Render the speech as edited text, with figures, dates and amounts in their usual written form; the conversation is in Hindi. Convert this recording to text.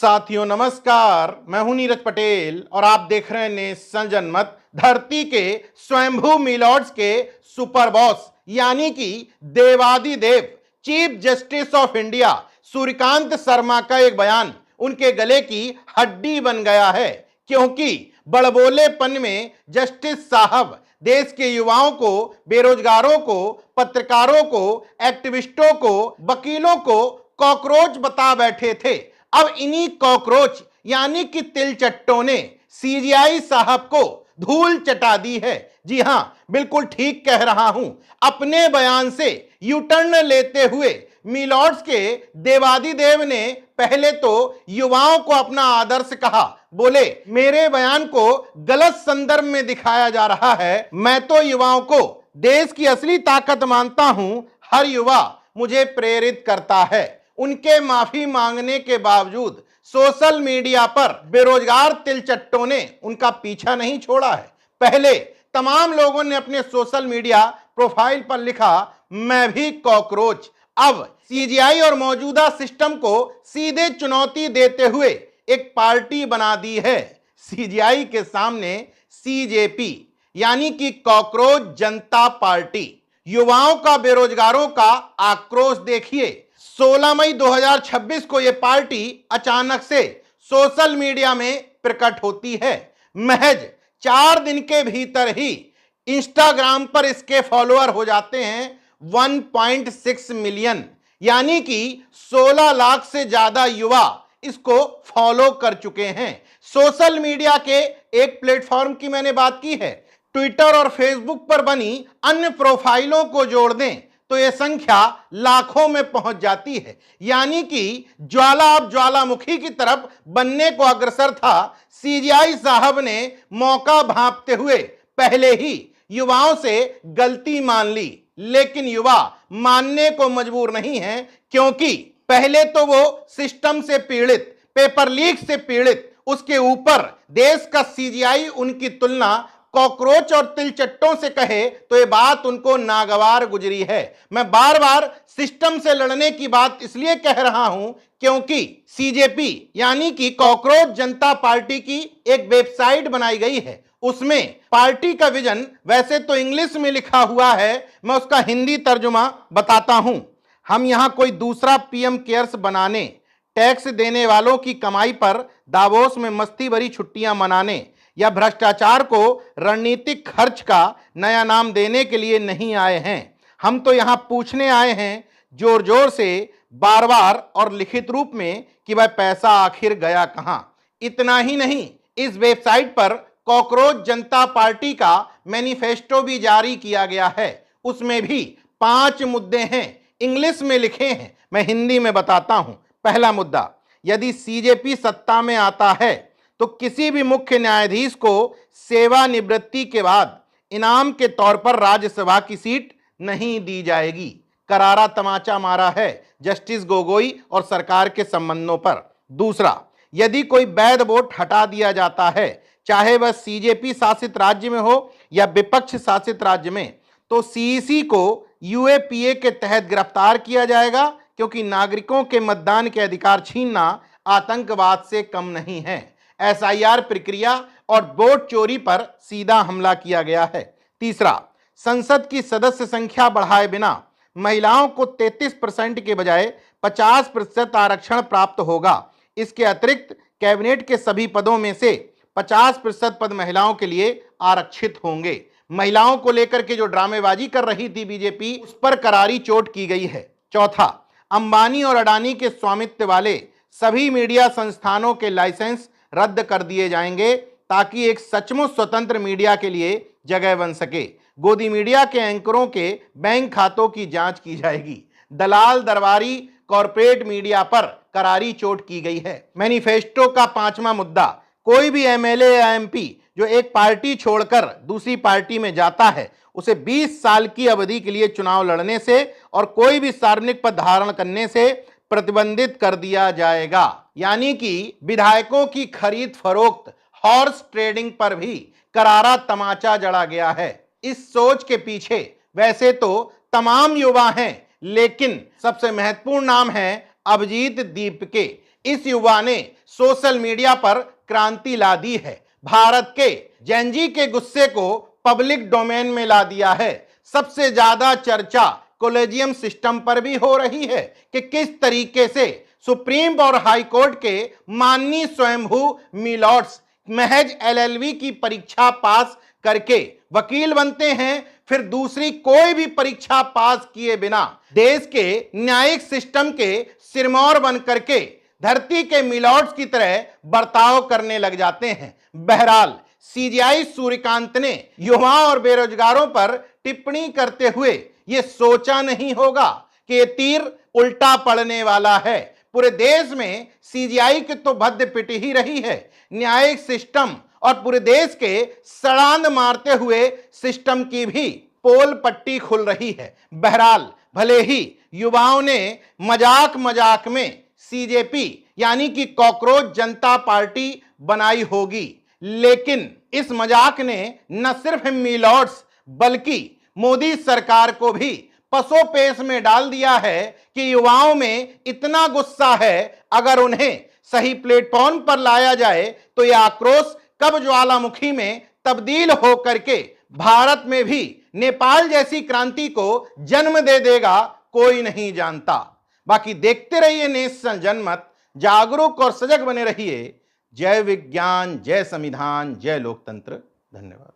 साथियों नमस्कार, मैं हूं नीरज पटेल और आप देख रहे हैं नेशन जनमत। धरती के स्वयंभू मिलॉर्ड्स के सुपर बॉस यानी कि देवादिदेव chief justice of India Suryakant Sharma का एक बयान उनके गले की हड्डी बन गया है, क्योंकि बड़बोलेपन में जस्टिस साहब देश के युवाओं को, बेरोजगारों को, पत्रकारों को, एक्टिविस्टों को, वकीलों को कॉकरोच बता बैठे थे। अब इन्हीं कॉकरोच यानी कि तिलचट्टों ने सीजीआई साहब को धूल चटा दी है। जी हां, बिल्कुल ठीक कह रहा हूं। अपने बयान से यू टर्न लेते हुए मिलॉर्ड्स के देवादिदेव ने पहले तो युवाओं को अपना आदर्श कहा। बोले, मेरे बयान को गलत संदर्भ में दिखाया जा रहा है। मैं तो युवाओं को देश की असली ताकत मानता हूं। हर युवा मुझे प्रेरित करता है। उनके माफी मांगने के बावजूद सोशल मीडिया पर बेरोजगार तिलचट्टों ने उनका पीछा नहीं छोड़ा है। पहले तमाम लोगों ने अपने सोशल मीडिया प्रोफाइल पर लिखा, मैं भी कॉकरोच। अब सीजीआई और मौजूदा सिस्टम को सीधे चुनौती देते हुए एक पार्टी बना दी है। सीजीआई के सामने सीजेपी यानी कि कॉकरोच जनता पार्टी। युवाओं का, बेरोजगारों का आक्रोश देखिए। 16 मई 2026 को यह पार्टी अचानक से सोशल मीडिया में प्रकट होती है। महज 4 दिन के भीतर ही इंस्टाग्राम पर इसके फॉलोअर हो जाते हैं 1.6 मिलियन, यानी कि 16 लाख से ज्यादा युवा इसको फॉलो कर चुके हैं। सोशल मीडिया के एक प्लेटफॉर्म की मैंने बात की है। ट्विटर और फेसबुक पर बनी अन्य प्रोफाइलों को जोड़ दें तो यह संख्या लाखों में पहुंच जाती है। यानी कि ज्वाला अब ज्वालामुखी की तरफ बनने को अग्रसर था। सीजीआई साहब ने मौका भांपते हुए पहले ही युवाओं से गलती मान ली, लेकिन युवा मानने को मजबूर नहीं है, क्योंकि पहले तो वो सिस्टम से पीड़ित, पेपर लीक से पीड़ित, उसके ऊपर देश का सीजीआई उनकी तुलना कॉकरोच और तिलचट्टों से कहे तो यह बात उनको नागवार गुजरी है। मैं बार बार सिस्टम से लड़ने की बात इसलिए कह रहा हूं क्योंकि सीजेपी यानी कि कॉकरोच जनता पार्टी की एक वेबसाइट बनाई गई है। उसमें पार्टी का विजन वैसे तो इंग्लिश में लिखा हुआ है, मैं उसका हिंदी तर्जुमा बताता हूं। हम यहां कोई दूसरा पीएम केयर्स बनाने, टैक्स देने वालों की कमाई पर दावोस में मस्ती भरी छुट्टियां मनाने या भ्रष्टाचार को रणनीतिक खर्च का नया नाम देने के लिए नहीं आए हैं। हम तो यहां पूछने आए हैं जोर जोर से, बार बार और लिखित रूप में कि वह पैसा आखिर गया कहां। इतना ही नहीं, इस वेबसाइट पर कॉकरोच जनता पार्टी का मैनिफेस्टो भी जारी किया गया है। उसमें भी 5 मुद्दे हैं, इंग्लिश में लिखे हैं, मैं हिंदी में बताता हूं। पहला मुद्दा, यदि सीजेपी सत्ता में आता है तो किसी भी मुख्य न्यायाधीश को सेवानिवृत्ति के बाद इनाम के तौर पर राज्यसभा की सीट नहीं दी जाएगी। करारा तमाचा मारा है जस्टिस गोगोई और सरकार के संबंधों पर। दूसरा, यदि कोई वैध वोट हटा दिया जाता है, चाहे वह सीजेपी शासित राज्य में हो या विपक्ष शासित राज्य में, तो सीईसी को यूएपीए के तहत गिरफ्तार किया जाएगा, क्योंकि नागरिकों के मतदान के अधिकार छीनना आतंकवाद से कम नहीं है। एसआईआर प्रक्रिया और वोट चोरी पर सीधा हमला किया गया है। तीसरा, संसद की सदस्य संख्या बढ़ाए बिना महिलाओं को 33% के बजाय 50% आरक्षण प्राप्त होगा। इसके अतिरिक्त कैबिनेट के सभी पदों में से 50% पद महिलाओं के लिए आरक्षित होंगे। महिलाओं को लेकर के जो ड्रामेबाजी कर रही थी बीजेपी, उस पर करारी चोट की गई है। चौथा, अंबानी और अडानी के स्वामित्व वाले सभी मीडिया संस्थानों के लाइसेंस रद्द कर दिए जाएंगे, ताकि एक सचमुच स्वतंत्र मीडिया के लिए जगह बन सके। गोदी मीडिया के एंकरों के बैंक खातों की जांच की जाएगी। दलाल दरबारी कॉरपोरेट मीडिया पर करारी चोट की गई है। मैनिफेस्टो का 5वां मुद्दा, कोई भी एमएलए या एमपी जो एक पार्टी छोड़कर दूसरी पार्टी में जाता है, उसे 20 साल की अवधि के लिए चुनाव लड़ने से और कोई भी सार्वजनिक पद धारण करने से प्रतिबंधित कर दिया जाएगा। यानी कि विधायकों की खरीद फरोख्त, हॉर्स ट्रेडिंग पर भी करारा तमाचा जड़ा गया है। इस सोच के पीछे वैसे तो तमाम युवा हैं, लेकिन सबसे महत्वपूर्ण नाम है अभिजीत दीपके। इस युवा ने सोशल मीडिया पर क्रांति ला दी है। भारत के जेनजी के गुस्से को पब्लिक डोमेन में ला दिया है। सबसे ज्यादा चर्चा कॉलेजियम सिस्टम पर भी हो रही है कि किस तरीके से सुप्रीम और हाई कोर्ट के माननीय स्वयंभू मिलॉर्ड्स महज एलएलबी की परीक्षा पास करके वकील बनते हैं, फिर दूसरी कोई भी परीक्षा पास किए बिना देश के न्यायिक सिस्टम के सिरमौर बन करके धरती के मिलॉर्ड्स की तरह बर्ताव करने लग जाते हैं। बहरहाल सीजीआई सूर्यकांत ने युवाओं और बेरोजगारों पर टिप्पणी करते हुए यह सोचा नहीं होगा कि यह तीर उल्टा पड़ने वाला है। पूरे देश में सीजीआई की तो भद्द पिट ही रही है, न्यायिक सिस्टम और पूरे देश के सड़ांध मारते हुए सिस्टम की भी पोल पट्टी खुल रही है। बहरहाल भले ही युवाओं ने मजाक मजाक में सीजेपी यानी कि कॉकरोच जनता पार्टी बनाई होगी, लेकिन इस मजाक ने न सिर्फ मिलॉर्ड्स बल्कि मोदी सरकार को भी पसोपेश में डाल दिया है कि युवाओं में इतना गुस्सा है, अगर उन्हें सही प्लेटफॉर्म पर लाया जाए तो यह आक्रोश कब ज्वालामुखी में तब्दील हो करके भारत में भी नेपाल जैसी क्रांति को जन्म दे देगा, कोई नहीं जानता। बाकी देखते रहिए नेशन जनमत, जागरूक और सजग बने रहिए। जय विज्ञान, जय संविधान, जय लोकतंत्र। धन्यवाद।